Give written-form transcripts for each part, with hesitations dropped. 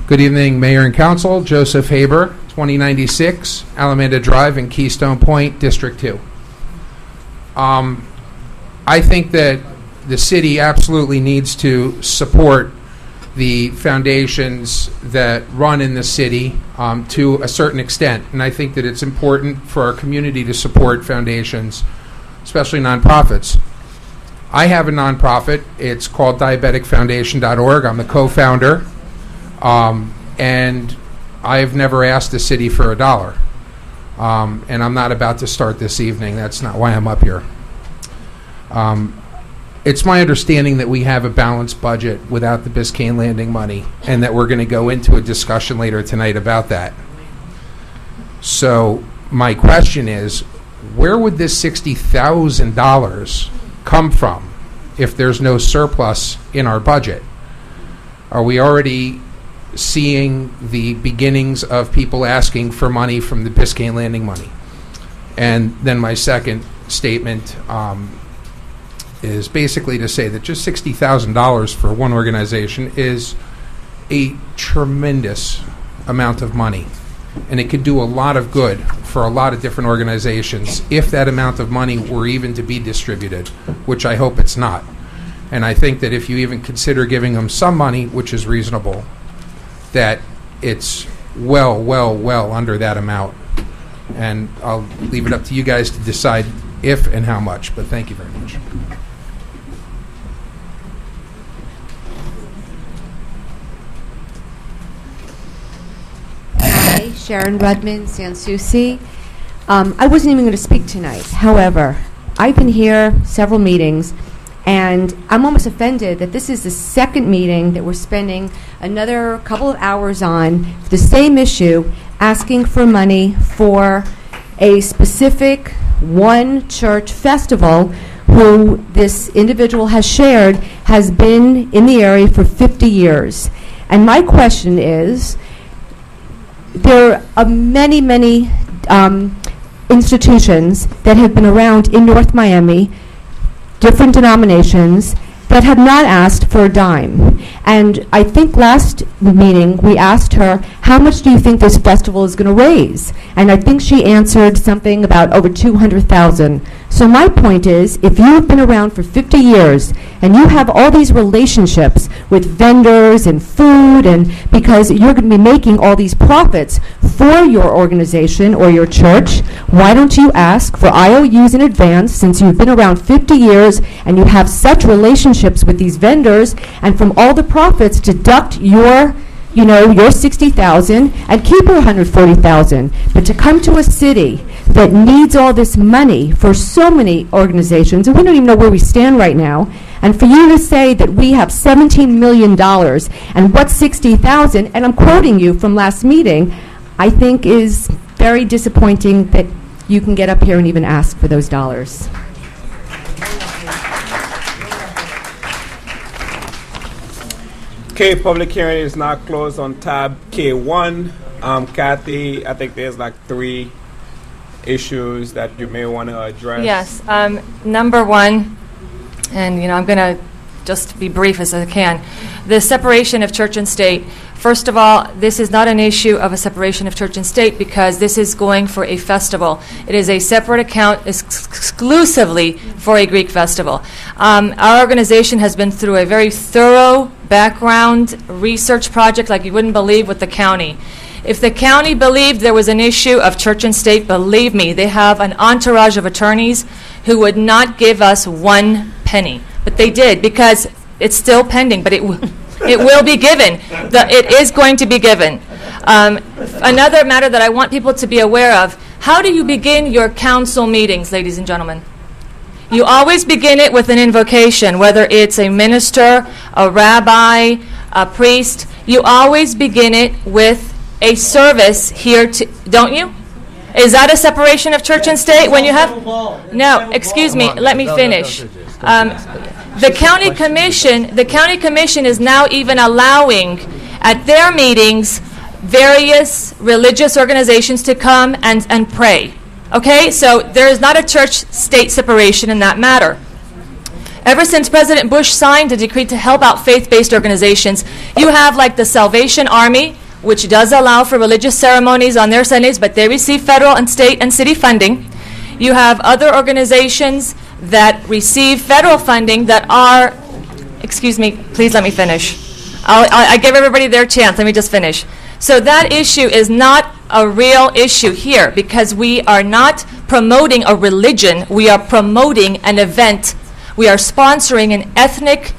Good evening, Mayor and Council. Joseph Haber, 2096 Alameda Drive in Keystone Point, District 2. I think that the city absolutely needs to support the foundations that run in the city to a certain extent. And I think that it's important for our community to support foundations, especially nonprofits. I have a nonprofit. It's called diabeticfoundation.org. I'm the co-founder. And I've never asked the city for $1. And I'm not about to start this evening. That's not why I'm up here. It's my understanding that we have a balanced budget without the Biscayne Landing money, and that we're going to go into a discussion later tonight about that. So my question is, where would this $60,000 come from if there's no surplus in our budget? Are we already seeing the beginnings of people asking for money from the Biscayne Landing money? And then my second statement is basically to say that just $60,000 for one organization is a tremendous amount of money, and it could do a lot of good for a lot of different organizations if that amount of money were even to be distributed, which I hope it's not. And I think that if you even consider giving them some money, which is reasonable, that it's well under that amount. And I'll leave it up to you guys to decide if and how much, but thank you very much. Hi, Sharon Rudman, Sanssouci. I wasn't even going to speak tonight. However, I've been here several meetings, and I'm almost offended that this is the second meeting that we're spending another couple of hours on the same issue, asking for money for a specific one church festival who this individual has shared has been in the area for 50 years. And my question is, there are many institutions that have been around in North Miami, different denominations, that have not asked for a dime. And I think last meeting we asked her, how much do you think this festival is going to raise? And I think she answered something about over $200,000. So my point is, if you have been around for 50 years and you have all these relationships with vendors and food, and because you're going to be making all these profits for your organization or your church, why don't you ask for IOUs in advance, since you've been around 50 years and you have such relationships with these vendors, and from all the profits deduct your $60,000 and keep your $140,000. But to come to a city that needs all this money for so many organizations, and we don't even know where we stand right now, and for you to say that we have $17 million and what's $60,000, and I'm quoting you from last meeting, I think is very disappointing that you can get up here and even ask for those dollars. Okay, public hearing is now closed on tab K1. Kathy, I think there's like 3 issues that you may want to address. Yes. Number one, and I'm going to just be brief as I can, the separation of church and state. First of all, this is not an issue of a separation of church and state because this is going for a festival. It is a separate account exclusively for a Greek festival. Our organization has been through a very thorough background research project like you wouldn't believe with the county. If the county believed there was an issue of church and state, believe me, they have an entourage of attorneys who would not give us 1 penny. But they did, because it's still pending, but it will be given. It is going to be given. Another matter that I want people to be aware of, how do you begin your council meetings, ladies and gentlemen? You always begin it with an invocation, whether it's a minister, a rabbi, a priest. You always begin it with a service here, don't you? Is that a separation of church and state when you have? No, excuse me, let me finish. The county commission is now even allowing at their meetings various religious organizations to come and pray. Okay, so there is not a church-state separation in that matter. Ever since President Bush signed a decree to help out faith-based organizations, you have like the Salvation Army, which does allow for religious ceremonies on their Sundays, but they receive federal and state and city funding. You have other organizations that receive federal funding that are, excuse me, please let me finish. I give everybody their chance. Let me just finish. So that issue is not a real issue here because we are not promoting a religion. We are promoting an event. We are sponsoring an ethnic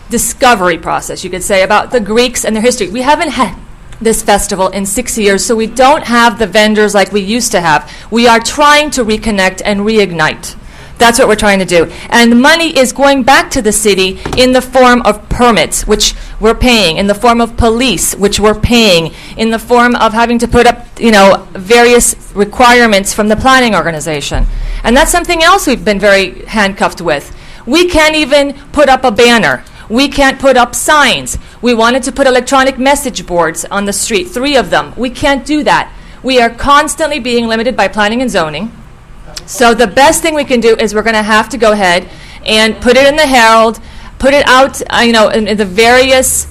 discovery process, you could say, about the Greeks and their history. We haven't had this festival in 6 years, so we don't have the vendors like we used to have. We are trying to reconnect and reignite. That's what we're trying to do. And the money is going back to the city in the form of permits, which we're paying, in the form of police, which we're paying, in the form of having to put up, various requirements from the planning organization. And that's something else we've been very handcuffed with. We can't even put up a banner. We can't put up signs. We wanted to put electronic message boards on the street, 3 of them. We can't do that. We are constantly being limited by planning and zoning. So the best thing we can do is we're going to have to go ahead and put it in the Herald, put it out, in the various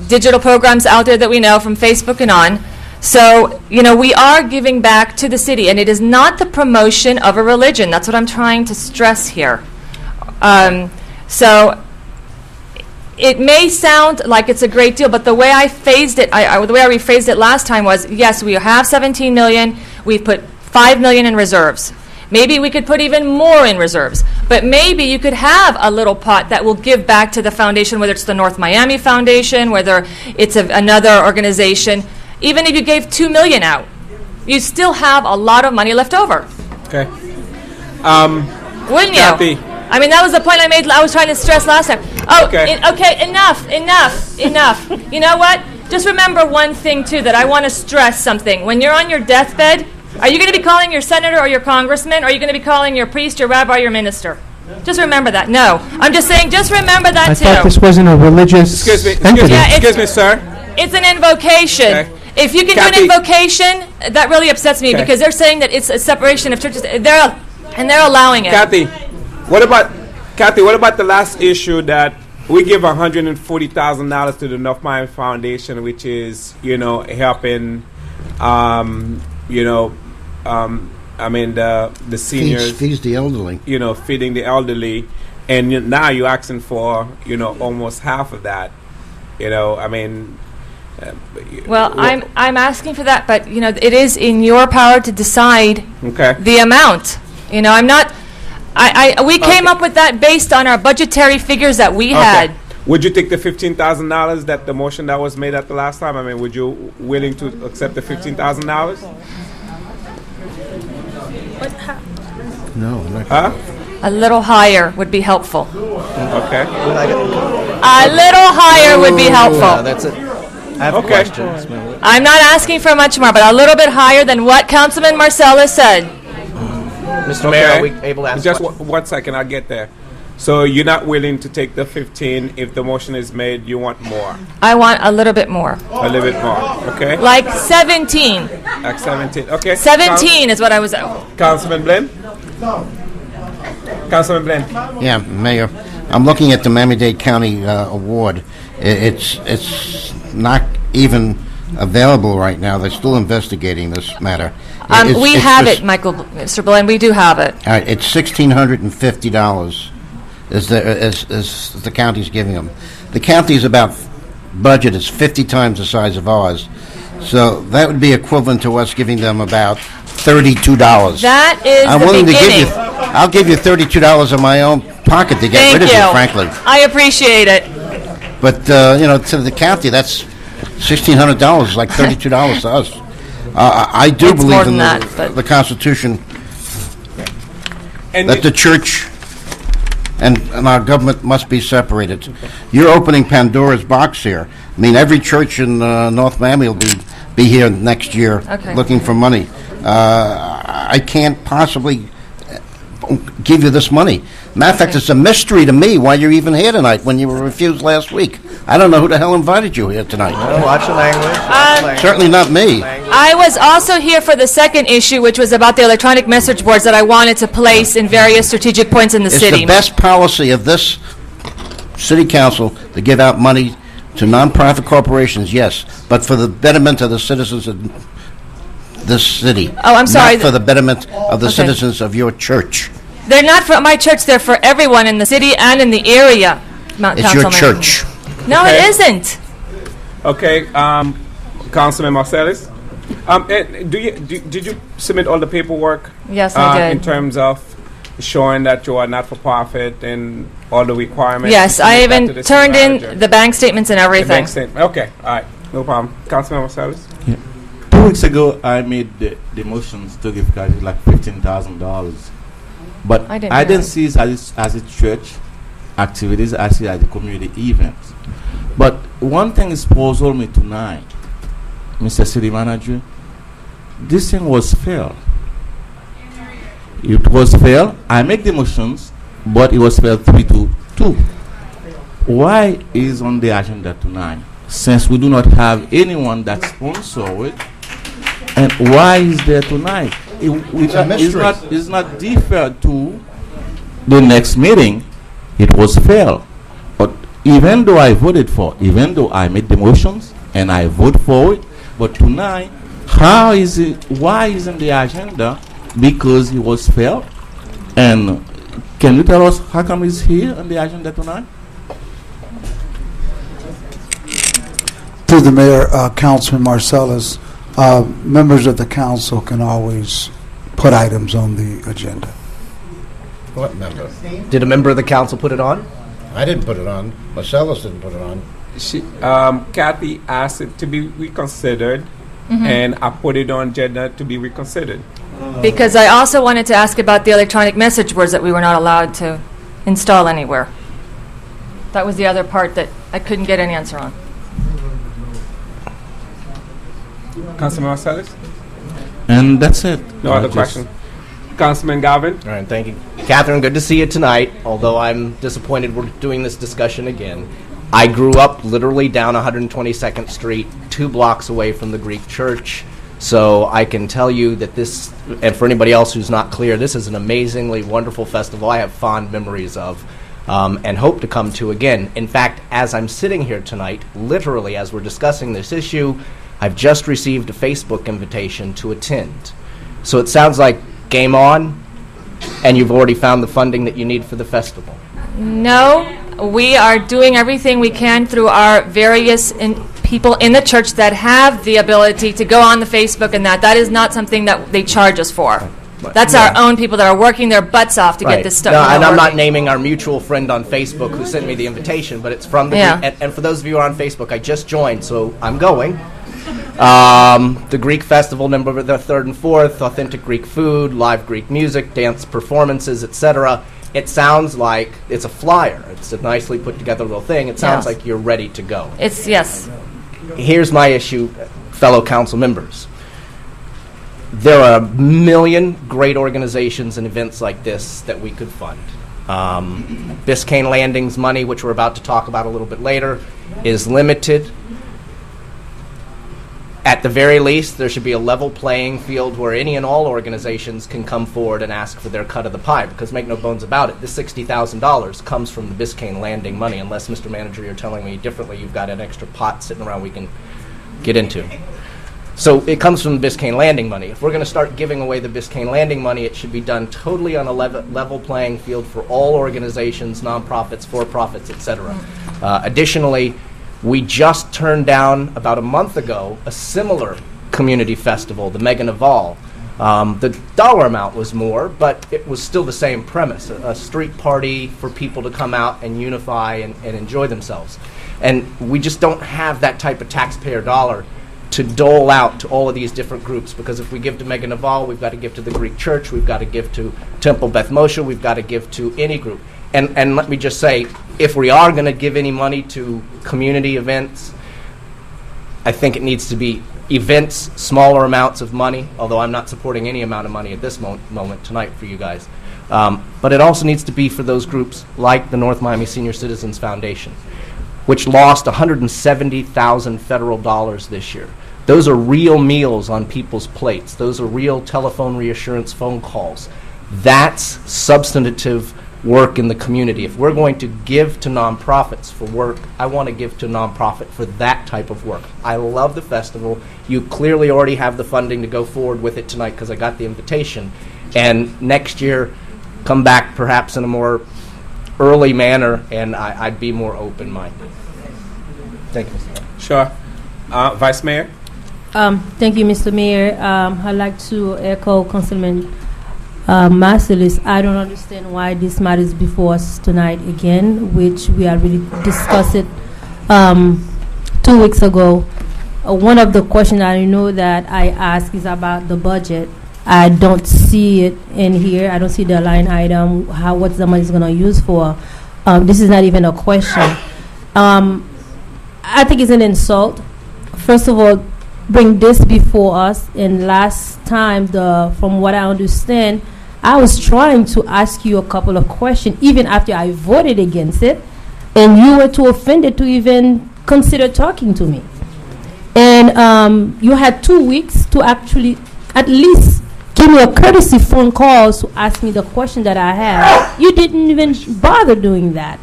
digital programs out there that we know from Facebook and on. So, we are giving back to the city, and it is not the promotion of a religion. That's what I'm trying to stress here. So it may sound like it's a great deal, but the way I phased it, the way I rephrased it last time was, yes, we have 17 million. We've put 5 million in reserves. Maybe we could put even more in reserves. But maybe you could have a little pot that will give back to the foundation, whether it's the North Miami Foundation, whether it's another organization. Even if you gave 2 million out, you still have a lot of money left over. Okay. Wouldn't you? Kathy. I mean, that was the point I made. I was trying to stress last time. Oh, Okay. Enough. You know what? Just remember one thing, too, that I want to stress something. When you're on your deathbed, are you going to be calling your senator or your congressman, or are you going to be calling your priest, your rabbi, or your minister? Just remember that. No. I'm just saying, just remember that, too. I thought this wasn't a religious entity. Excuse me, sir. It's an invocation. Okay. If you can Kathy. do an invocation, that really upsets me because they're saying that it's a separation of churches. They're allowing it. Kathy, what about the last issue that we give $140,000 to the North Miami Foundation, which is, helping, the seniors. Feeds the elderly. Feeding the elderly. And now you're asking for, almost half of that. Well, I'm asking for that, but it is in your power to decide the amount. I'm not. We came up with that based on our budgetary figures that we had. Would you take the $15,000 that the motion that was made at the last time? Would you willing to accept the $15,000? No. Huh? A little higher would be helpful. Okay. A little higher would be helpful. That's it. I have questions. I'm not asking for much more, but a little bit higher than what Councilman Marcellus said. Mr. Mayor, are we able to ask just questions? 1 second, I'll get there. So you're not willing to take the 15 if the motion is made, you want more? I want a little bit more. A little bit more, okay? Like 17. Like 17, okay. 17 is what I was at. Councilman Blaine? Councilman Blaine? Yeah, Mayor. I'm looking at the Miami-Dade County award. It's not even available right now. They're still investigating this matter. We have it, Mr. Blaine. We do have it. All right, it's $1,650 is the county's giving them. The county's budget is 50 times the size of ours. So that would be equivalent to us giving them about $32. That is I'm the willing beginning. I'll give you $32 of my own pocket to get rid of you, frankly. I appreciate it. But, to the county, that's $1,600, like $32 to us. I do It's more believe than in that, but- the Constitution, And that the church and our government must be separated. You're opening Pandora's box here. Every church in North Miami will be here next year looking for money. I can't possibly give you this money. Matter of fact, it's a mystery to me why you're even here tonight when you were refused last week. I don't know who the hell invited you here tonight. Watch the language. Certainly not me. I was also here for the second issue, which was about the electronic message boards that I wanted to place in various strategic points in the It's city. the best policy of this city council to give out money To nonprofit corporations, yes, but for the betterment of the citizens of this city. Oh, I'm sorry. Not for the betterment of the Okay. citizens of your church. They're not for my church, they're for everyone in the city and in the area, It's your church. No, Okay. it isn't. Okay, Councilman Marcellus, did you submit all the paperwork? Yes, I did. In terms of showing that you are not for profit and all the requirements? Yes, You I submit that to even the turned city in manager? the bank statements and The everything. bank statement. Okay, all right, no problem. Councilman Marcellus? 2 weeks ago, I made the motions to give guys like $15,000, but I didn't I know. didn't see it as a church activities. I see it as a community events. But one thing is puzzled me tonight, Mr. City Manager. This thing was failed. It was failed. I make the motions, but it was failed 3-2. Why is on the agenda tonight? Since we do not have anyone that sponsor it, and why is there tonight? It's not deferred to the next meeting. It was failed. But even though I voted for, even though I made the motions and I vote for it, but tonight, how is it? Why isn't the agenda? Because it was failed. And can you tell us how come it's here on the agenda tonight? To the mayor, Councilman Marcellus, members of the council can always put items on the agenda. What member? Did a member of the council put it on? I didn't put it on. Marcellus didn't put it on. Kathy asked it to be reconsidered, and I put it on agenda to be reconsidered. Because I also wanted to ask about the electronic message boards that we were not allowed to install anywhere. That was the other part that I couldn't get an answer on. Councilman Marcellus? And that's it. No other question. Councilman Galvin? All right, thank you. Catherine, good to see you tonight, although I'm disappointed we're doing this discussion again. I grew up literally down 122nd Street, 2 blocks away from the Greek church, so I can tell you that this, and for anybody else who's not clear, this is an amazingly wonderful festival I have fond memories of and hope to come to again. In fact, as I'm sitting here tonight, literally as we're discussing this issue, I've just received a Facebook invitation to attend. So it sounds like game on, and you've already found the funding that you need for the festival. No, we are doing everything we can through our various people in the church that have the ability to go on the Facebook and that. That is not something that they charge us for. That's our own people that are working their butts off to get this stuff. No, and I'm not naming our mutual friend on Facebook who sent me the invitation, but it's from the and for those of you who are on Facebook, I just joined, so I'm going. The Greek festival, November the 3rd and 4th, authentic Greek food, live Greek music, dance performances, etc. It sounds like it's a flyer. It's a nicely put together little thing. It sounds like you're ready to go. Yes. Here's my issue, fellow council members. There are a million great organizations and events like this that we could fund. Biscayne Landing's money, which we're about to talk about a little bit later, is limited. At the very least, there should be a level playing field where any and all organizations can come forward and ask for their cut of the pie, because make no bones about it, this $60,000 comes from the Biscayne Landing money, unless, Mr. Manager, you're telling me differently, you've got an extra pot sitting around we can get into. So it comes from the Biscayne Landing money. If we're going to start giving away the Biscayne Landing money, it should be done totally on a level playing field for all organizations, nonprofits, for-profits, etc. Additionally, we just turned down, about a month ago, a similar community festival, the Mega Naval. The dollar amount was more, but it was still the same premise, a street party for people to come out and unify and enjoy themselves. And we just don't have that type of taxpayer dollar to dole out to all of these different groups, because if we give to Mega Naval, we've got to give to the Greek Church, we've got to give to Temple Beth Moshe, we've got to give to any group. And let me just say, if we are going to give any money to community events, I think it needs to be events, smaller amounts of money, although I'm not supporting any amount of money at this moment tonight for you guys. But it also needs to be for those groups like the North Miami Senior Citizens Foundation, which lost $170,000 federal dollars this year. Those are real meals on people's plates. Those are real telephone reassurance phone calls. That's substantive work in the community. If we're going to give to nonprofits for work, I want to give to nonprofit for that type of work. I love the festival. You clearly already have the funding to go forward with it tonight because I got the invitation. And next year, come back perhaps in a more early manner, and I'd be more open-minded. Thank you, Mr. Mayor. Sure. Vice Mayor? Thank you, Mr. Mayor. I'd like to echo Councilman Marcellus. I don't understand why this matter is before us tonight again, which we already discussed it 2 weeks ago. One of the questions I know that I asked is about the budget. I don't see it in here. I don't see the line item, what the money is going to use for. This is not even a question. I think it's an insult. First of all, bring this before us. And last time, from what I understand, I was trying to ask you a couple of questions, even after I voted against it, and you were too offended to even consider talking to me. And you had 2 weeks to actually at least give me a courtesy phone call to ask me the question that I had. You didn't even bother doing that.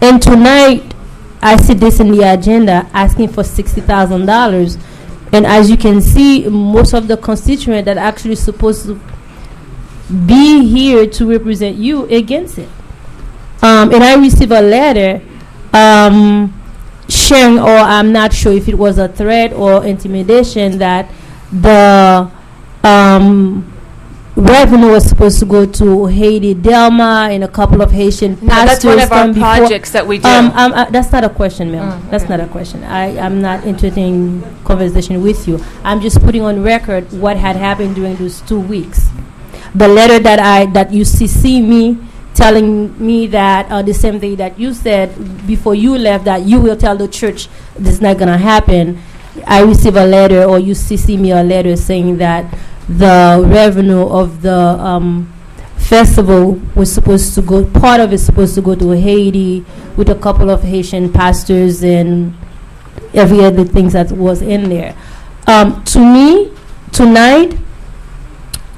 And tonight, I see this in the agenda asking for $60,000. And as you can see, most of the constituents that are actually supposed to be here to represent you against it. And I received a letter sharing, or I'm not sure if it was a threat or intimidation, that the revenue was supposed to go to Haiti Delma and a couple of Haitian pastors. That's one of our projects that we do. That's not a question, ma'am. That's not a question. I'm not interested in conversation with you. I'm just putting on record what had happened during those 2 weeks. The letter that you CC me, telling me that the same thing that you said before you left, that you will tell the church this is not going to happen. I received a letter, or you CC me a letter saying that the revenue of the festival was supposed to go, part of it supposed to go to Haiti with a couple of Haitian pastors and every other things that was in there. To me, tonight,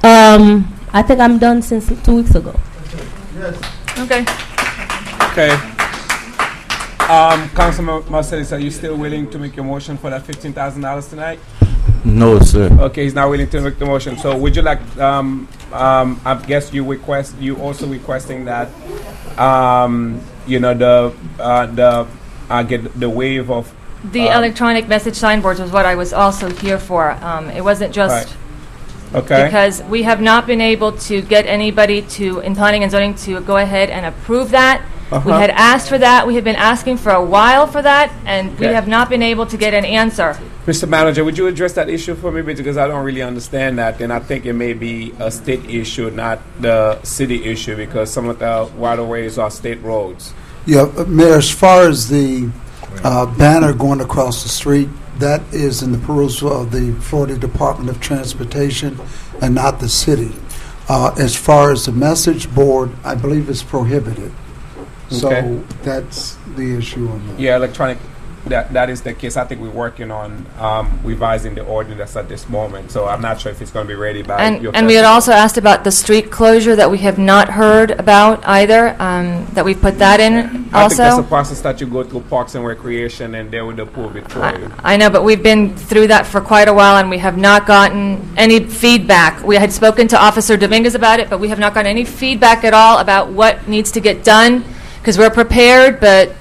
I think I'm done since 2 weeks ago. Okay. Okay. Councilman Marcellus, are you still willing to make your motion for that $15,000 tonight? No, sir. Okay, he's not willing to make the motion. So would you like, I guess you also requesting that, get the wave of... The electronic message signboards was what I was also here for. It wasn't just... Right. Okay. Because we have not been able to get anybody in planning and zoning to go ahead and approve that. We had asked for that. We have been asking for a while for that, and we have not been able to get an answer. Mr. Manager, would you address that issue for me? Because I don't really understand that, and I think it may be a state issue, not the city issue, because some of the waterways are state roads. Yeah, Mayor, as far as the banner going across the street, that is in the perusal of the Florida Department of Transportation and not the city. As far as the message board, I believe it's prohibited. So that's the issue on that. Yeah, electronic, that is the case. I think we're working on revising the ordinance at this moment, so I'm not sure if it's going to be ready by your... And we had also asked about the street closure that we have not heard about either, that we put that in also. I think that's a process that you go through Parks and Recreation, and they would approve it for you. I know, but we've been through that for quite a while, and we have not gotten any feedback. We had spoken to Officer Dominguez about it, but we have not gotten any feedback at all about what needs to get done, because we're prepared, but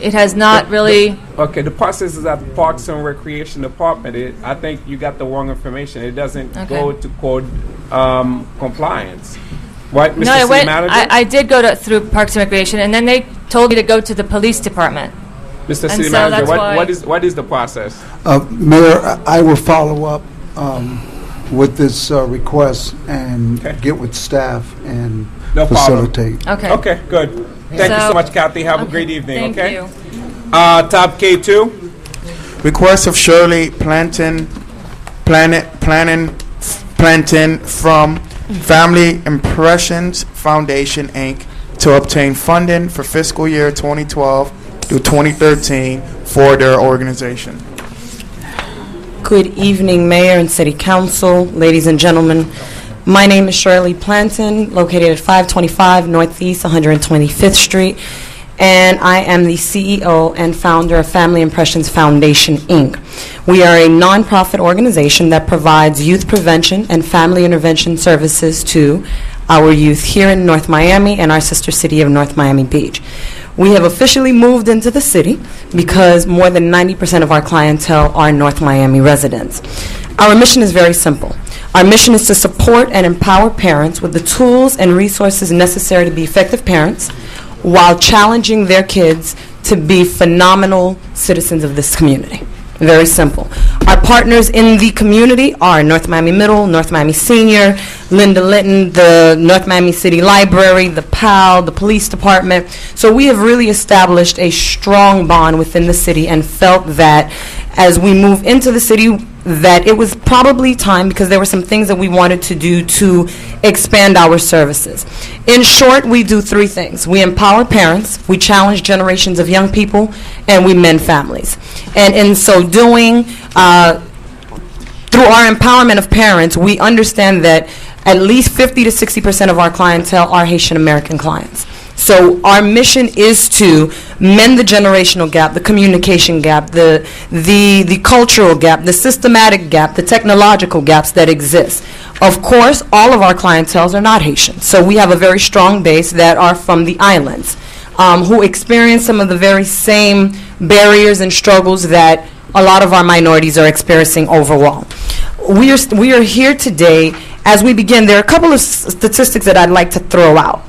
it has not really... Okay, the process is at the Parks and Recreation Department. I think you got the wrong information. It doesn't go to code compliance. What, Mr. No, City Manager? I did go through Parks and Recreation, and then they told me to go to the police department. Mr. City Manager, what is the process? Mayor, I will follow up with this request and get with staff and facilitate. Okay. Okay, good. Thank you so much, Kathy. Have a great evening, Thank you. Tab K2. Request of Shirley Plantin from Family Impressions Foundation, Inc. to obtain funding for fiscal year 2012 through 2013 for their organization. Good evening, Mayor and City Council, ladies and gentlemen. My name is Shirley Planton, located at 525 Northeast 125th Street, and I am the CEO and founder of Family Impressions Foundation, Inc. We are a nonprofit organization that provides youth prevention and family intervention services to our youth here in North Miami and our sister city of North Miami Beach. We have officially moved into the city because more than 90% of our clientele are North Miami residents. Our mission is very simple. Our mission is to support and empower parents with the tools and resources necessary to be effective parents while challenging their kids to be phenomenal citizens of this community. Very simple. Our partners in the community are North Miami Middle, North Miami Senior, Linda Linton, the North Miami City Library, the PAL, the police department. So we have really established a strong bond within the city and felt that as we move into the city that it was probably time, because there were some things that we wanted to do to expand our services. In short, we do three things. We empower parents, we challenge generations of young people, and we mend families. And in so doing, through our empowerment of parents, we understand that at least 50 to 60% of our clientele are Haitian American clients. So our mission is to mend the generational gap, the communication gap, the cultural gap, the systematic gap, the technological gaps that exist. Of course, all of our clienteles are not Haitian. So we have a very strong base that are from the islands, who experience some of the very same barriers and struggles that a lot of our minorities are experiencing overall. We are here today. As we begin, there are a couple of statistics that I'd like to throw out.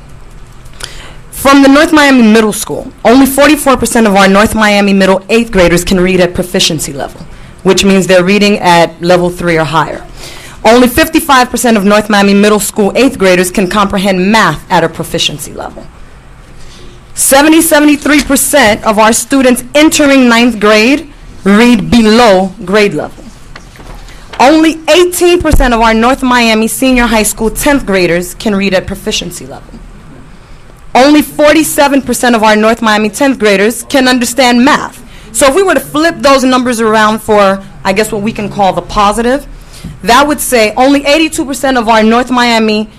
From the North Miami Middle School, only 44% of our North Miami Middle 8th graders can read at proficiency level, which means they're reading at level 3 or higher. Only 55% of North Miami Middle School 8th graders can comprehend math at a proficiency level. 73% of our students entering 9th grade read below grade level. Only 18% of our North Miami Senior High School 10th graders can read at proficiency level. Only 47% of our North Miami 10th graders can understand math. So if we were to flip those numbers around for, I guess, what we can call the positive, that would say only 82% of our North Miami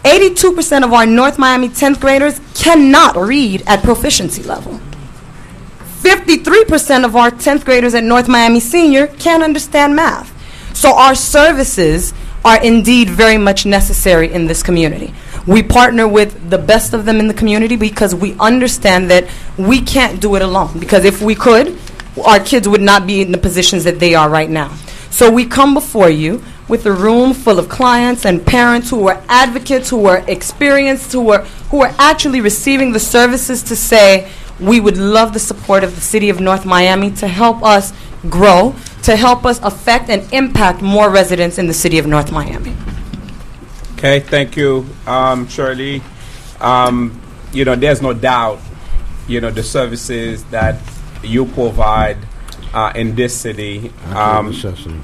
10th graders cannot read at proficiency level. 53% of our 10th graders at North Miami Senior can't understand math. So our services are indeed very much necessary in this community. We partner with the best of them in the community because we understand that we can't do it alone. Because if we could, our kids would not be in the positions that they are right now. So we come before you with a room full of clients and parents who are advocates, who are experienced, who are actually receiving the services to say, we would love the support of the city of North Miami to help us grow, to help us affect and impact more residents in the city of North Miami. Okay, thank you, Shirley. There's no doubt, the services that you provide in this city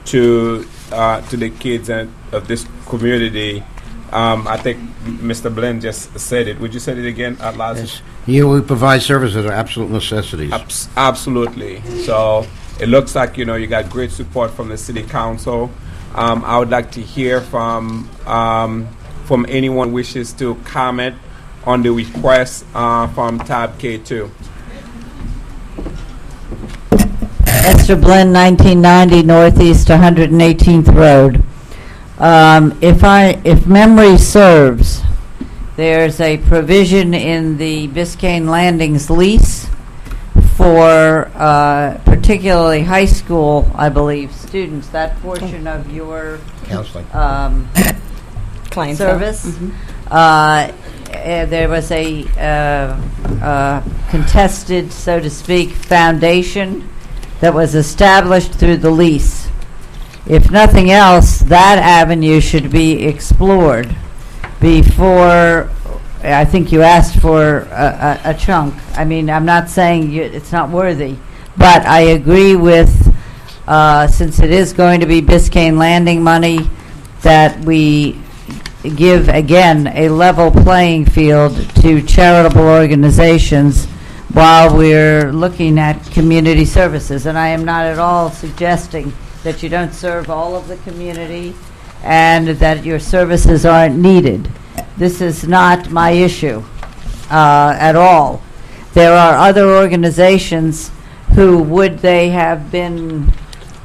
to the kids of this community. I think Mr. Blinn just said it. Would you say it again out loud? Yes. We provide services that are absolute necessities. Absolutely. So it looks like, you got great support from the city council. I would like to hear from anyone who wishes to comment on the request from tab K2. Esther Blinn, 1990 Northeast 118th Road. If memory serves, there's a provision in the Biscayne Landings lease for particularly high school, I believe, students, that portion of your counseling service. There was a contested, so to speak, foundation that was established through the lease. If nothing else, that avenue should be explored before. I think you asked for a chunk. I mean, I'm not saying it's not worthy, but I agree with, since it is going to be Biscayne Landing money, that we give, again, a level playing field to charitable organizations while we're looking at community services. And I am not at all suggesting that you don't serve all of the community and that your services aren't needed. This is not my issue at all. There are other organizations who, would they have been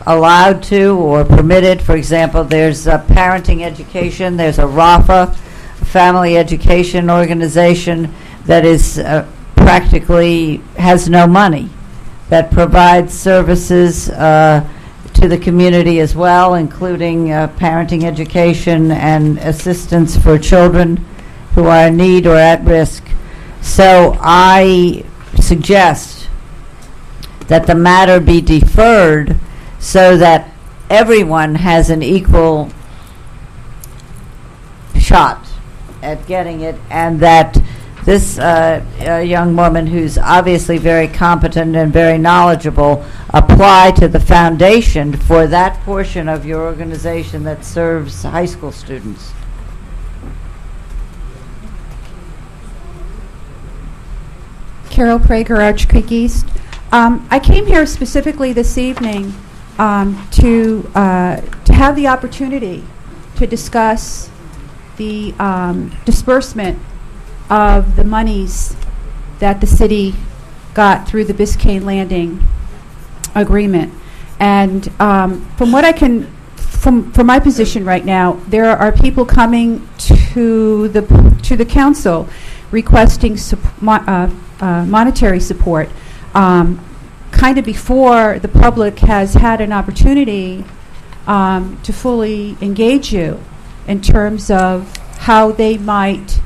allowed to or permitted, for example, there's a parenting education, there's a RAFA, family education organization that is practically has no money, that provides services to the community as well, including parenting education and assistance for children who are in need or at risk. So I suggest that the matter be deferred so that everyone has an equal shot at getting it, and that this young woman, who's obviously very competent and very knowledgeable, apply to the foundation for that portion of your organization that serves high school students. Carol Prager, Arch Creek East. I came here specifically this evening to have the opportunity to discuss the disbursement of the monies that the city got through the Biscayne Landing agreement. And from what I can, from my position right now, there are people coming to the council requesting monetary support, kind of before the public has had an opportunity to fully engage you in terms of how they might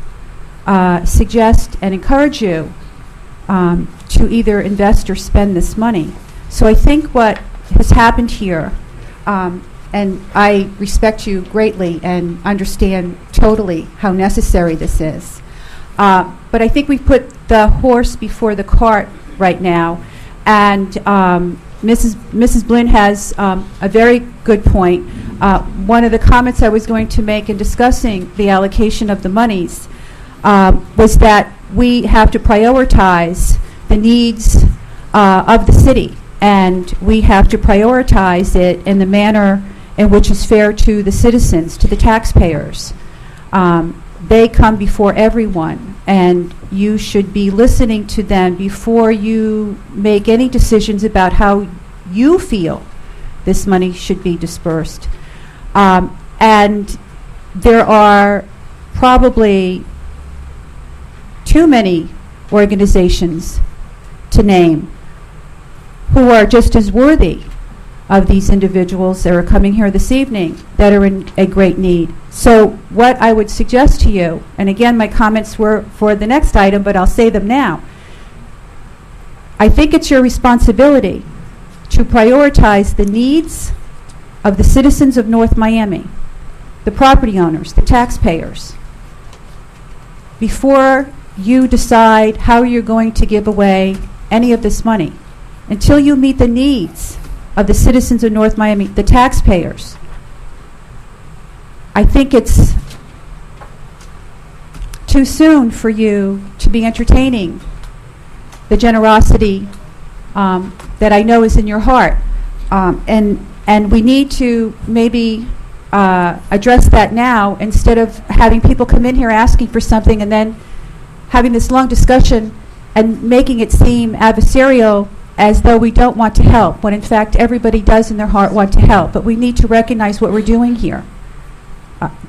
suggest and encourage you to either invest or spend this money. So I think what has happened here, and I respect you greatly and understand totally how necessary this is, but I think we've put the horse before the cart right now, and Mrs. Blinn has a very good point. One of the comments I was going to make in discussing the allocation of the monies was that we have to prioritize the needs of the city, and we have to prioritize it in the manner in which is fair to the citizens, to the taxpayers. They come before everyone, and you should be listening to them before you make any decisions about how you feel this money should be dispersed. And there are probably too many organizations to name who are just as worthy of these individuals that are coming here this evening that are in a great need. So what I would suggest to you, and again my comments were for the next item, but I'll say them now. I think it's your responsibility to prioritize the needs of the citizens of North Miami, the property owners, the taxpayers, before you decide how you're going to give away any of this money. Until you meet the needs of the citizens of North Miami, the taxpayers, I think it's too soon for you to be entertaining the generosity that I know is in your heart. And we need to maybe address that now, instead of having people come in here asking for something and then having this long discussion and making it seem adversarial, as though we don't want to help, when in fact everybody does in their heart want to help. But we need to recognize what we're doing here.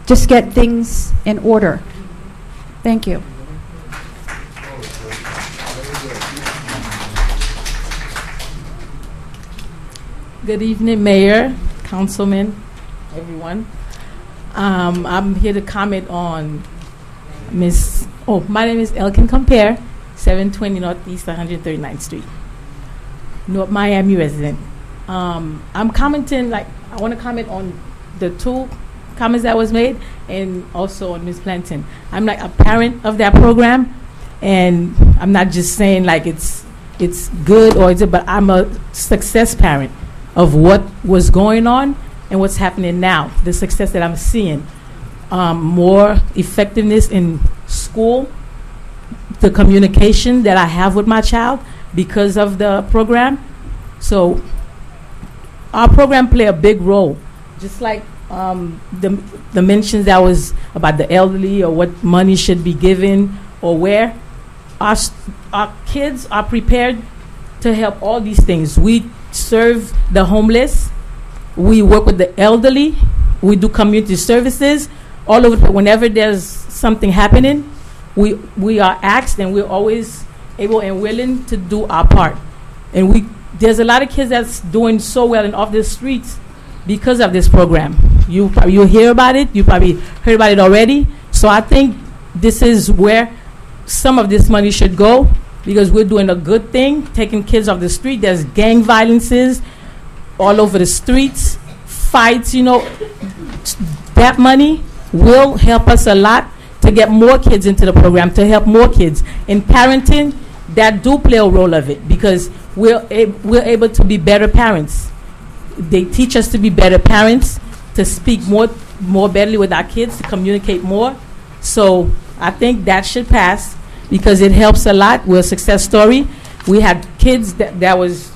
Just get things in order. Thank you. Good evening, Mayor, Councilman, everyone. I'm here to comment on my name is Elkin Compare, 720 Northeast 139th Street. North Miami resident. I'm commenting, I want to comment on the two comments that was made, and also on Ms. Planton. I'm like a parent of that program, and I'm not just saying like it's good or but I'm a success parent of what was going on and what's happening now. The success that I'm seeing, more effectiveness in school, the communication that I have with my child because of the program. So our program play a big role, just like the mentions that was about the elderly or what money should be given or where. Our kids are prepared to help all these things. We serve the homeless. We work with the elderly. We do community services all over. Whenever there's something happening, we are asked, and we're always able and willing to do our part. And there's a lot of kids that's doing so well and off the streets because of this program. You hear about it. You probably heard about it already. So I think this is where some of this money should go, because we're doing a good thing, taking kids off the street. There's gang violences all over the streets, fights, That money will help us a lot to get more kids into the program, to help more kids. In parenting, that do play a role of it, because we're able to be better parents. They teach us to be better parents, to speak more better with our kids, to communicate more. So I think that should pass, because it helps a lot. We're a success story. We had kids that was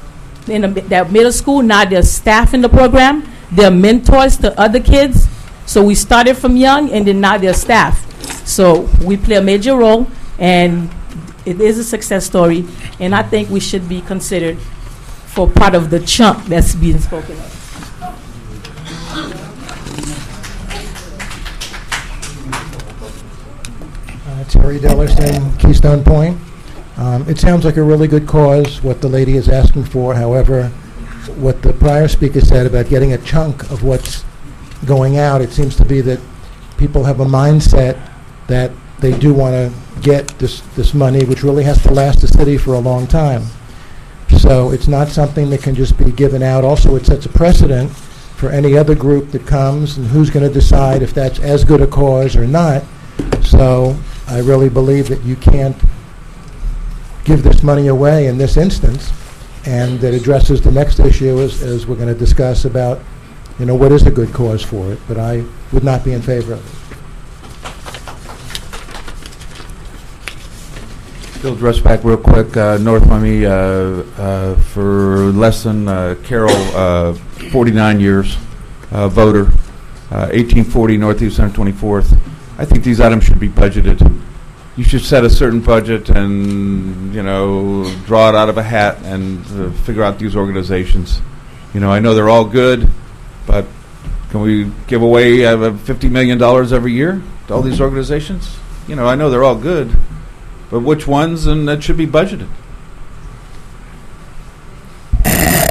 in that middle school. Now they're staff in the program. They're mentors to other kids. So we started from young, and then now they're staff. So we play a major role, and it is a success story. And I think we should be considered for part of the chunk that's being spoken of. Terry Dellerson, Keystone Point. It sounds like a really good cause, what the lady is asking for. However, what the prior speaker said about getting a chunk of what's going out, it seems to be that people have a mindset that they do want to get this money, which really has to last the city for a long time. So it's not something that can just be given out. Also, it sets a precedent for any other group that comes, and who's going to decide if that's as good a cause or not. So I really believe that you can't give this money away in this instance, and that addresses the next issue as we're going to discuss about, what is a good cause for it. But I would not be in favor of it. Bill, address back real quick. North Miami for less than Carol, 49 years, voter, 1840 Northeast 124th. I think these items should be budgeted. You should set a certain budget and, draw it out of a hat and figure out these organizations. I know they're all good, but can we give away $50 million every year to all these organizations? I know they're all good, but which ones? And that should be budgeted.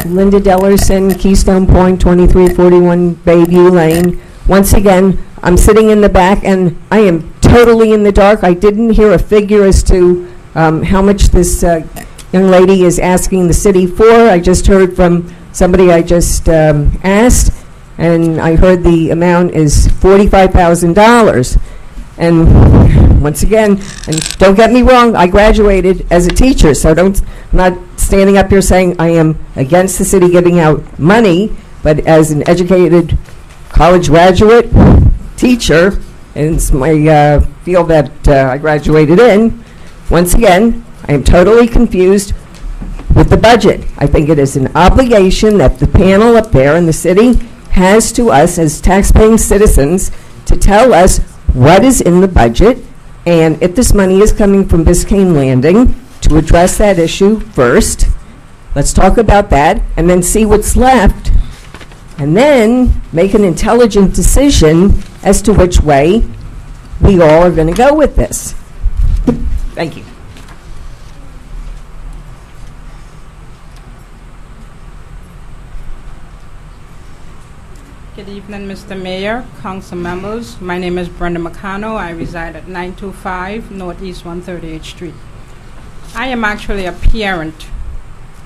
Linda Dellerson, Keystone Point, 2341 Bayview Lane. Once again, I'm sitting in the back, and I am totally in the dark. I didn't hear a figure as to how much this young lady is asking the city for. I just heard from somebody I just asked, and I heard the amount is $45,000. And once again, and don't get me wrong, I graduated as a teacher, so I'm not standing up here saying I am against the city giving out money, but as an educated college graduate, teacher, and it's my field that I graduated in, once again, I am totally confused with the budget. I think it is an obligation that the panel up there in the city has to us as taxpaying citizens to tell us what is in the budget, and if this money is coming from Biscayne Landing, to address that issue first. Let's talk about that, and then see what's left, and then make an intelligent decision as to which way we all are going to go with this. Thank you. Good evening, Mr. Mayor, council members. My name is Brenda McConnell. I reside at 925 Northeast 138th Street. I am actually a parent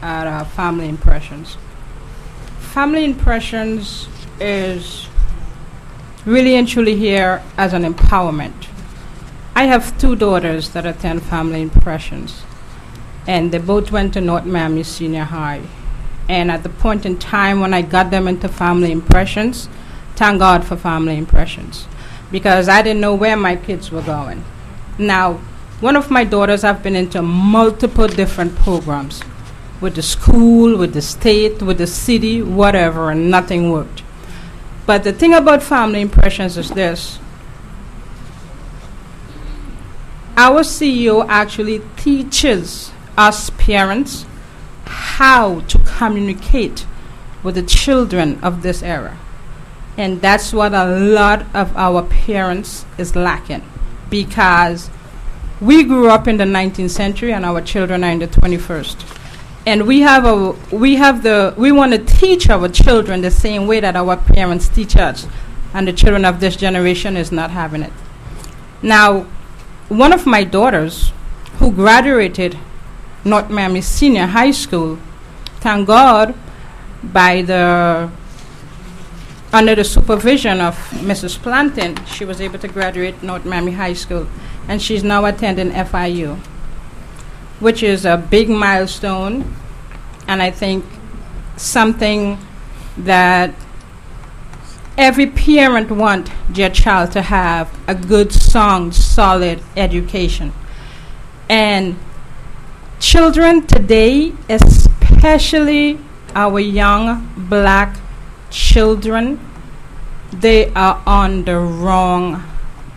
at Family Impressions. Family Impressions is really and truly here as an empowerment. I have two daughters that attend Family Impressions, and they both went to North Miami Senior High. And at the point in time when I got them into Family Impressions, thank God for Family Impressions, because I didn't know where my kids were going. Now, one of my daughters have been into multiple different programs, with the school, with the state, with the city, whatever, and nothing worked. But the thing about family impressions is this. Our CEO actually teaches us parents how to communicate with the children of this era. And that's what a lot of our parents is lacking, because we grew up in the 19th century and our children are in the 21st. And we want to teach our children the same way that our parents teach us, and the children of this generation is not having it. Now, one of my daughters who graduated North Miami Senior High School, thank God, under the supervision of Mrs. Plantin, she was able to graduate North Miami High School, and she's now attending FIU, which is a big milestone, and I think something that every parent wants their child to have a good, sound, solid education. And children today, especially our young black children, they are on the wrong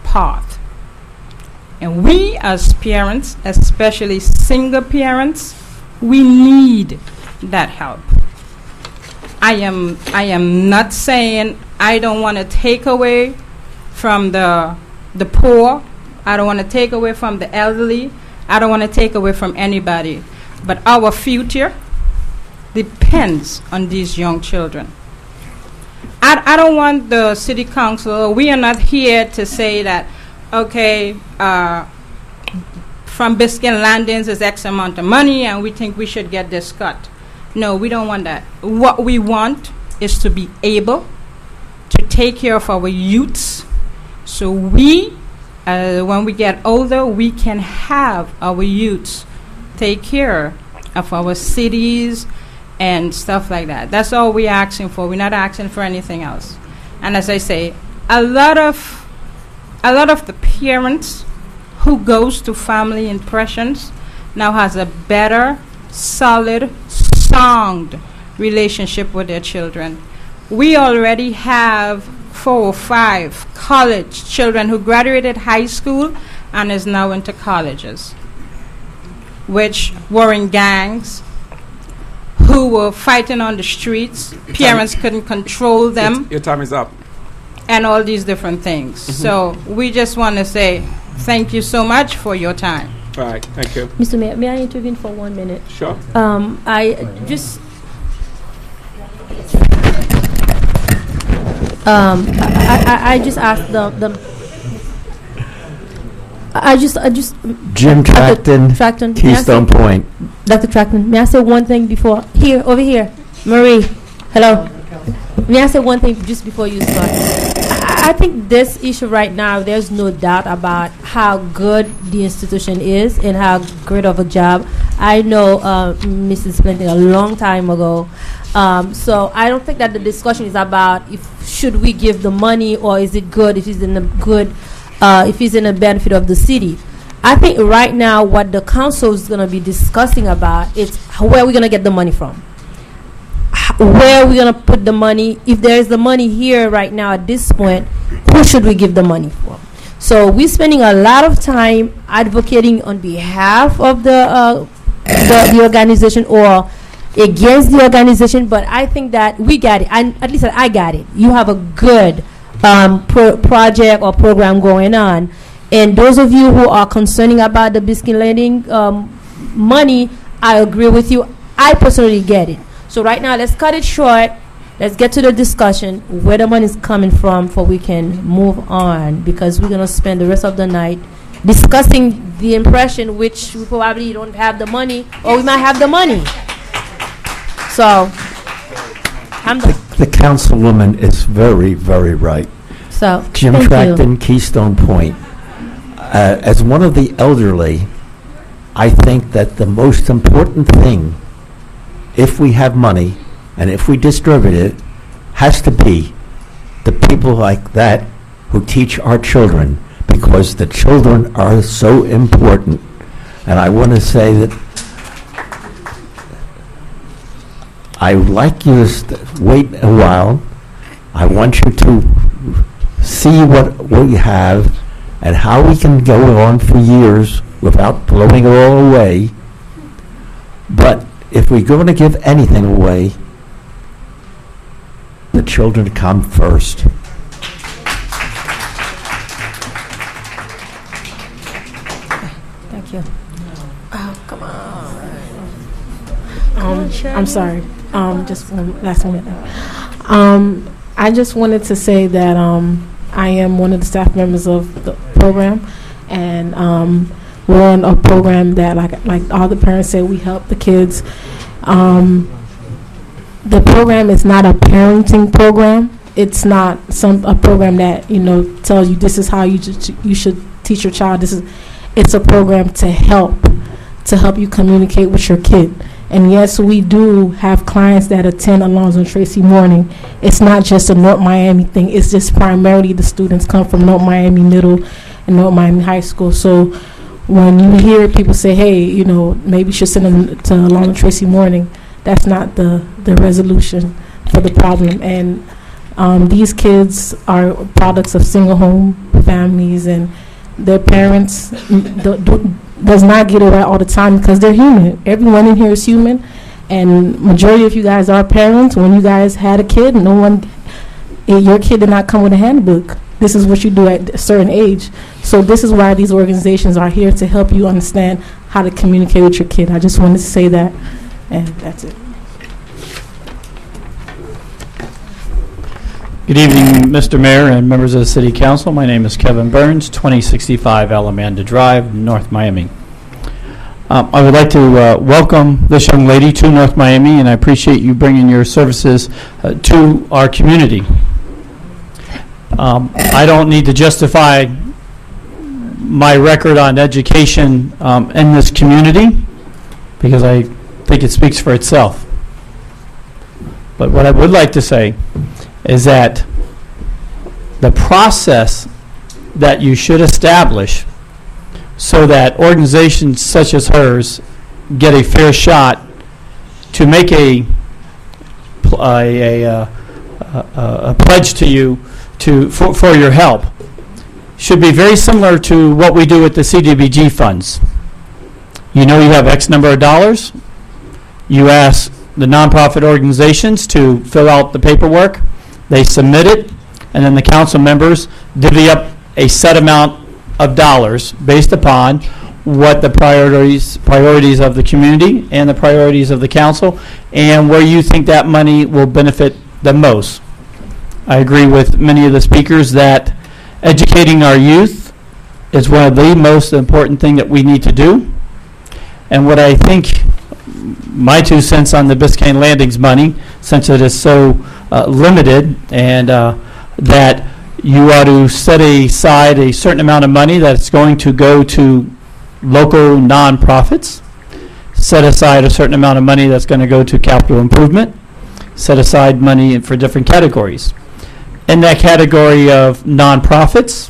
path. And we as parents, especially single parents, we need that help. I am not saying I don't want to take away from the poor. I don't want to take away from the elderly. I don't want to take away from anybody. But our future depends on these young children. I don't want the city council, we are not here to say that, okay, from Biscayne Landings is X amount of money and we think we should get this cut. No, we don't want that. What we want is to be able to take care of our youths, so we, when we get older, we can have our youths take care of our cities and stuff like that. That's all we're asking for. We're not asking for anything else. And as I say, a lot of the parents who goes to family impressions now has a better, solid, sound relationship with their children. We already have 4 or 5 college children who graduated high school and is now into colleges, which were in gangs, who were fighting on the streets. Parents couldn't control them. Your time is up. And all these different things. So we just want to say thank you so much for your time. All right, thank you. Mr. Mayor, may I intervene for 1 minute? Sure. I just asked Jim Tracton, Keystone Point. Dr. Tracton, may I say one thing before? Here, over here. Marie, hello. May I say one thing just before you start? I think this issue right now, there's no doubt about how good the institution is and how great of a job. I know Mrs. Plantin a long time ago. So I don't think that the discussion is about should we give the money or is it good, if it's in the good, if it's in the benefit of the city. I think right now what the council is going to be discussing about is where we're going to get the money from. Where are we going to put the money? If there is the money here right now at this point, who should we give the money for? So we're spending a lot of time advocating on behalf of the organization or against the organization, but I think that we got it. At least I got it. You have a good project or program going on. And those of you who are concerning about the Biscayne Landing money, I agree with you. I personally get it. So right now, let's cut it short. Let's get to the discussion where the money is coming from, for we can move on, because we're going to spend the rest of the night discussing the impression, which we probably don't have the money, or we might have the money. So I'm the councilwoman is very, very right. So Jim Tracton, Keystone Point. As one of the elderly, I think that the most important thing, if we have money and if we distribute it, has to be the people like that who teach our children, because the children are so important. And I want to say that I would like you to wait a while. I want you to see what we have and how we can go on for years without blowing it all away. But if we're going to give anything away, the children come first. Thank you. Oh, come on. I'm sorry. Just one last minute. I just wanted to say that I am one of the staff members of the program, and we're on a program that, like all the parents say, we help the kids. The program is not a parenting program. It's not a program that tells you this is how you should teach your child. It's a program to help you communicate with your kid. And yes, we do have clients that attend Alonzo and Tracy Morning. It's not just a North Miami thing. It's just primarily the students come from North Miami Middle and North Miami High School. So when you hear people say, hey, maybe you should send them to Alonzo and Tracy Morning, that's not the resolution for the problem. And these kids are products of single home families, and their parents does not get it right all the time because they're human. Everyone in here is human, and majority of you guys are parents. When you guys had a kid, your kid did not come with a handbook. This is what you do at a certain age. So this is why these organizations are here, to help you understand how to communicate with your kid. I just wanted to say that, and that's it. Good evening, Mr. Mayor and members of the City Council. My name is Kevin Burns, 2065 Alamanda Drive, North Miami. I would like to welcome this young lady to North Miami, and I appreciate you bringing your services to our community. I don't need to justify my record on education in this community, because I think it speaks for itself. But what I would like to say is that the process that you should establish so that organizations such as hers get a fair shot to make a pledge to you for your help should be very similar to what we do with the CDBG funds. You have X number of dollars. You ask the nonprofit organizations to fill out the paperwork. They submit it, and then the council members divvy up a set amount of dollars based upon what the priorities of the community and the priorities of the council, and where you think that money will benefit the most. I agree with many of the speakers that educating our youth is one of the most important thing that we need to do. And what I think, my 2 cents on the Biscayne Landings money, since it is so limited, and that you ought to set aside a certain amount of money that's going to go to local nonprofits, set aside a certain amount of money that's going to go to capital improvement, set aside money for different categories. In that category of nonprofits,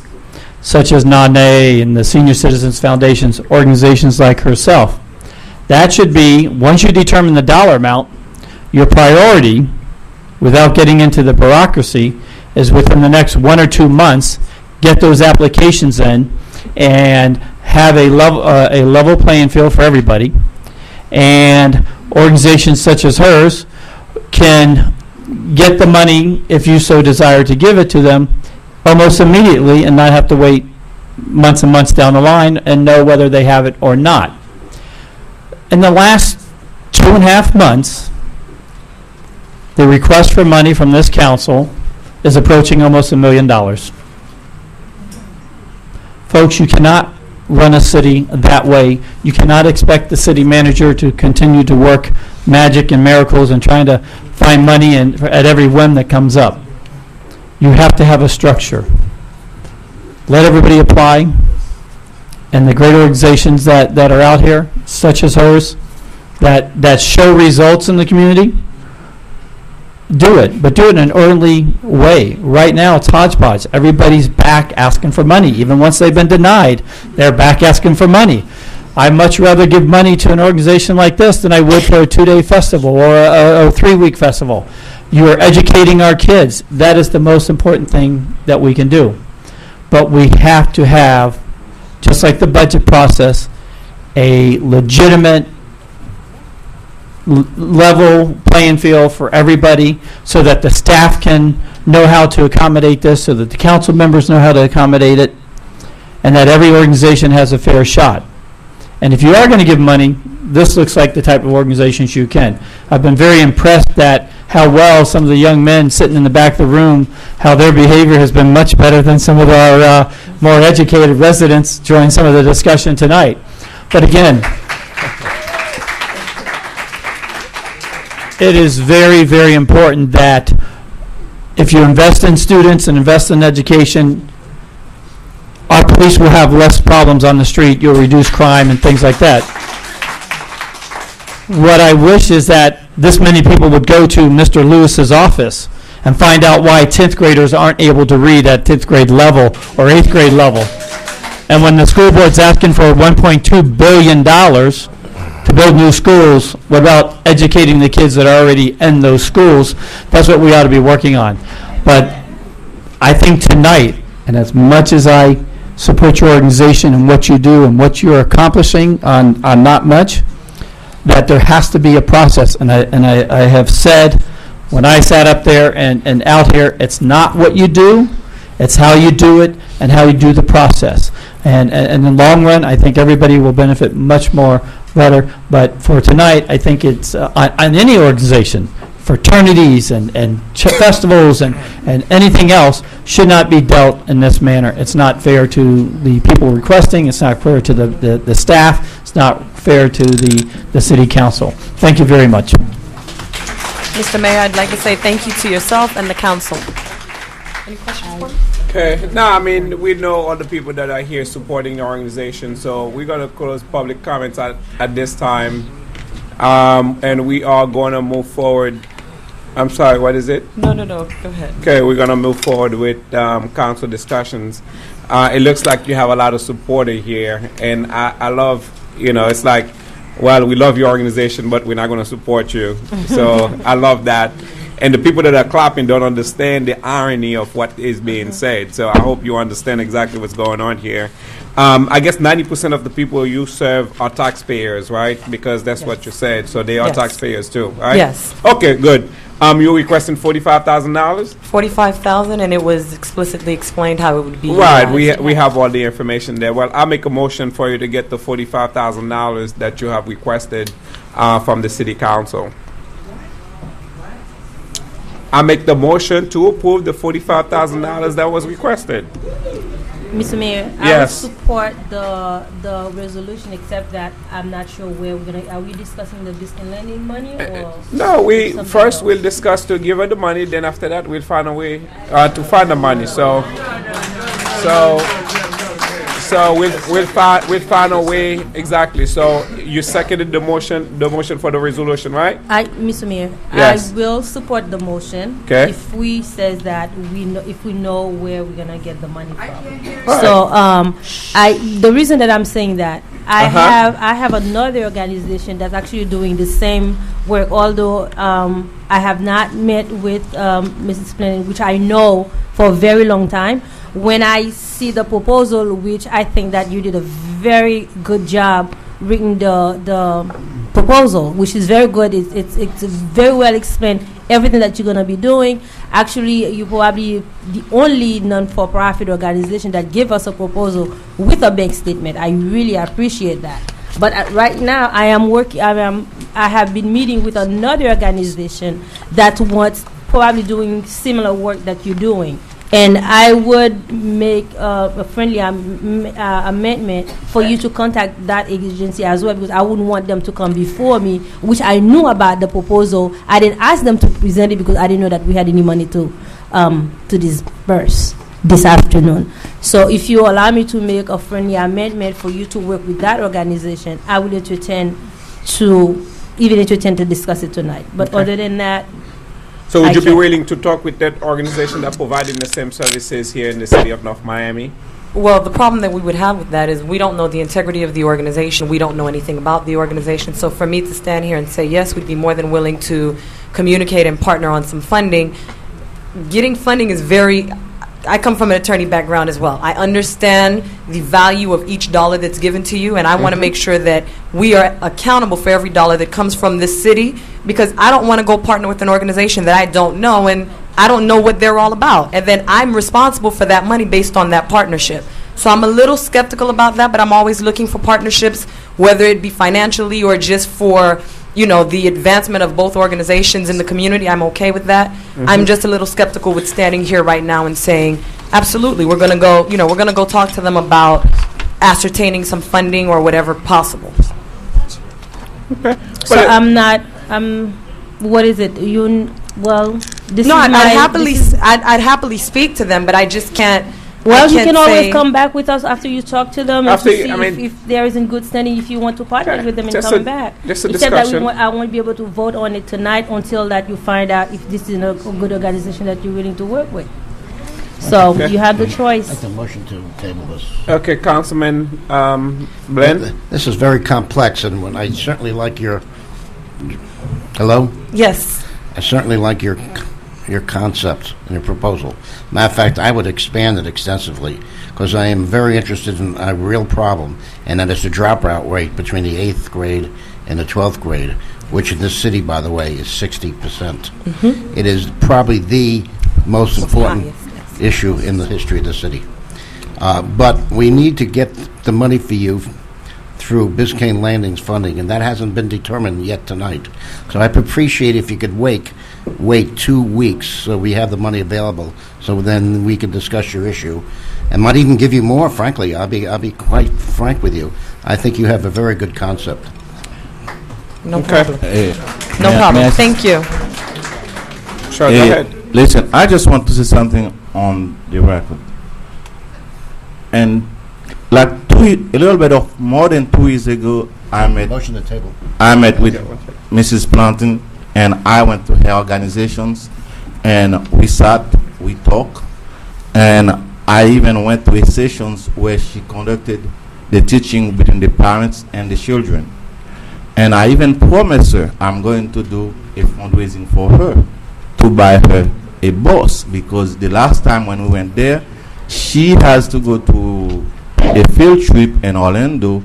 such as NoMi and the Senior Citizens Foundations, organizations like herself, that should be, once you determine the dollar amount, your priority, without getting into the bureaucracy, is within the next 1 or 2 months, get those applications in and have a level playing field for everybody. And organizations such as hers can get the money, if you so desire to give it to them, almost immediately, and not have to wait months and months down the line and know whether they have it or not. In the last 2.5 months, the request for money from this council is approaching almost $1 million. Folks, you cannot run a city that way. You cannot expect the city manager to continue to work magic and miracles and trying to find money at every whim that comes up. You have to have a structure. Let everybody apply, and the great organizations that are out here, such as hers, that show results in the community, do it, but do it in an orderly way. Right now, it's hodgepodge. Everybody's back asking for money. Even once they've been denied, they're back asking for money. I'd much rather give money to an organization like this than I would for a 2-day festival or a 3-week festival. You are educating our kids. That is the most important thing that we can do. But we have to have, just like the budget process, a legitimate level playing field for everybody so that the staff can know how to accommodate this, so that the council members know how to accommodate it, and that every organization has a fair shot. And if you are going to give money, this looks like the type of organizations you can. I've been very impressed at how well some of the young men sitting in the back of the room, how their behavior has been much better than some of our more educated residents during some of the discussion tonight. But again, it is very, very important that if you invest in students and invest in education, our police will have less problems on the street. You'll reduce crime and things like that. What I wish is that this many people would go to Mr. Lewis's office and find out why 10th graders aren't able to read at 10th grade level or 8th grade level. And when the school board's asking for $1.2 billion to build new schools, what about educating the kids that are already in those schools? That's what we ought to be working on. But I think tonight, and as much as I support your organization and what you do and what you're accomplishing on not much, that there has to be a process. And I have said, when I sat up there and out here, it's not what you do, it's how you do it and how you do the process. And in the long run, I think everybody will benefit much more better. But for tonight, I think it's on any organization, fraternities and festivals and anything else should not be dealt in this manner. It's not fair to the people requesting. It's not fair to the staff. It's not fair to the city council. Thank you very much. Mr. Mayor, I'd like to say thank you to yourself and the council. Any questions for me? Okay. No, I mean, we know all the people that are here supporting the organization, so we're going to close public comments at this time, and we are going to move forward. I'm sorry, what is it? No, go ahead. Okay, we're going to move forward with council discussions. It looks like you have a lot of support here, and I love, it's like, well, we love your organization, but we're not going to support you. So I love that. And the people that are clapping don't understand the irony of what is being said. So I hope you understand exactly what's going on here. I guess 90% of the people you serve are taxpayers, right? Because that's what you said. So they are taxpayers too, right? Yes. Okay, good. You're requesting $45,000? $45,000, and it was explicitly explained how it would be. Right, we have all the information there. Well, I'll make a motion for you to get the $45,000 that you have requested from the city council. I make the motion to approve the $45,000 that was requested. Mr. Mayor, yes. I would support the resolution, except that I'm not sure where we're going to, are we discussing the discount lending money or? No, we'll discuss to give her the money, then after that we'll find a way to find the money. So we'll find a way, exactly. So you seconded the motion for the resolution, right? Mr. Mayor, yes. I will support the motion if we says that if we know where we're gonna get the money from. So the reason that I'm saying that I have another organization that's actually doing the same work, although I have not met with Mrs. Planning, which I know for a very long time. When I see the proposal, which I think that you did a very good job reading the proposal, which is very good. It's very well explained, everything that you're going to be doing. Actually, you're probably the only non-for-profit organization that gave us a proposal with a bank statement. I really appreciate that. But right now, I have been meeting with another organization that wants probably doing similar work that you're doing. And I would make a friendly amendment for you to contact that agency as well, because I wouldn't want them to come before me, which I knew about the proposal. I didn't ask them to present it because I didn't know that we had any money to disburse this afternoon. So if you allow me to make a friendly amendment for you to work with that organization, I will entertain to discuss it tonight. But other than that, so would you be willing to talk with that organization that providing the same services here in the city of North Miami? Well, the problem that we would have with that is we don't know the integrity of the organization. We don't know anything about the organization. So for me to stand here and say, yes, we'd be more than willing to communicate and partner on some funding. Getting funding is very, I come from an attorney background as well. I understand the value of each dollar that's given to you, and I want to make sure that we are accountable for every dollar that comes from this city, because I don't want to go partner with an organization that I don't know, and I don't know what they're all about. And then I'm responsible for that money based on that partnership. So I'm a little skeptical about that, but I'm always looking for partnerships, whether it be financially or just for, you know, the advancement of both organizations in the community. I'm okay with that. I'm just a little skeptical with standing here right now and saying, absolutely, we're going to go, you know, we're going to go talk to them about ascertaining some funding or whatever possible. So I'm not, what is it? Well, this No, is I'd my, happily, this is- I'd happily speak to them, but I just can't. well, I you can't can always say- come back with us after you talk to them and After to you- see I mean- if there is in good standing, if you want to partner with them and just come a- back. just a Except that discussion. I won't be able to vote on it tonight until that you find out if this is a good organization that you're willing to work with. So Okay. you have the choice. Make a motion to table this. Okay, Councilman Bland. This is very complex, and when I certainly like your. Hello? Yes. I certainly like your concept and your proposal. Matter of fact, I would expand it extensively, because I am very interested in a real problem, and that is the dropout rate between the 8th grade and the 12th grade, which in this city, by the way, is 60%. It is probably the most important issue in the history of the city. But we need to get the money for you through Biscayne Landing's funding, and that hasn't been determined yet tonight. So I'd appreciate if you could wait 2 weeks so we have the money available, so then we can discuss your issue, and might even give you more. Frankly, I'll be quite frank with you. I think you have a very good concept. No problem. No problem. Thank you. Sure, go ahead. Listen, I just want to say something on the record. And like a little bit of more than 2 years ago, I met Motion to table. I met with Mrs. Planton, and I went to her organizations, and we sat, we talked, and I even went to a sessions where she conducted the teaching between the parents and the children. And I even promised her I'm going to do a fundraising for her to buy her a bus, because the last time when we went there, she has to go to a field trip in Orlando,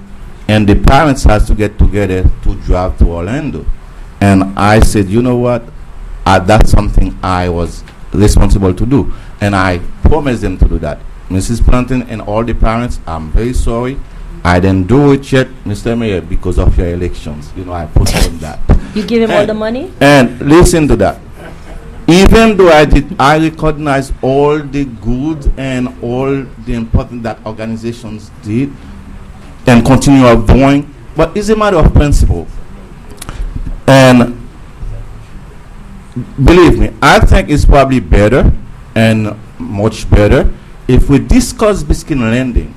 and the parents has to get together to drive to Orlando. And I said, you know what, that's something I was responsible to do, and I promised them to do that. Mrs. Planton and all the parents, I'm very sorry, I didn't do it yet, Mr. Mayor, because of your elections. You know, I postponed that. You give him all the money? And listen to that. Even though I recognize all the good and all the important that organizations did and continue of doing, but it's a matter of principle. And believe me, I think it's probably better and much better if we discuss Biscayne Landing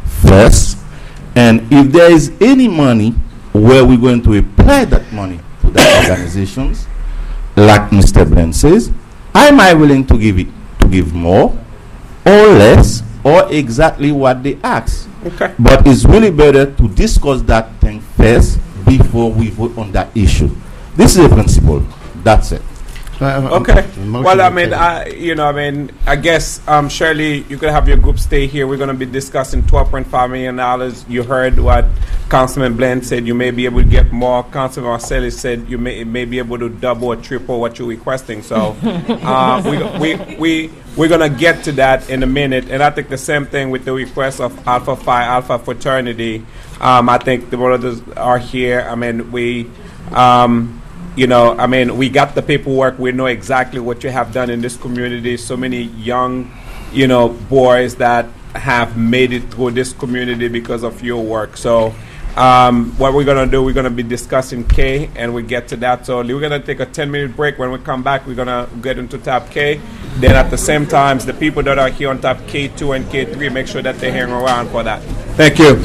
first, and if there is any money where we're going to apply that money to the organizations, like Mr. Bland says, am I willing to give more or less or exactly what they ask? Okay. But it's really better to discuss that thing first before we vote on that issue. This is a principle. That's it. Okay. Well, I mean, I guess, Shirley, you could have your group stay here. We're going to be discussing $12.5 million. You heard what Councilman Bland said. You may be able to get more. Councilman Marcelli said you may be able to double or triple what you're requesting. So we're going to get to that in a minute. And I think the same thing with the request of Alpha Phi Alpha Fraternity. I think the brothers are here. I mean, we got the paperwork. We know exactly what you have done in this community. So many young, boys that have made it through this community because of your work. So what we're going to do, we're going to be discussing K, and we get to that. So we're going to take a 10-minute break. When we come back, we're going to get into tab K. Then at the same time, the people that are here on tab K2 and K3, make sure that they hang around for that. Thank you.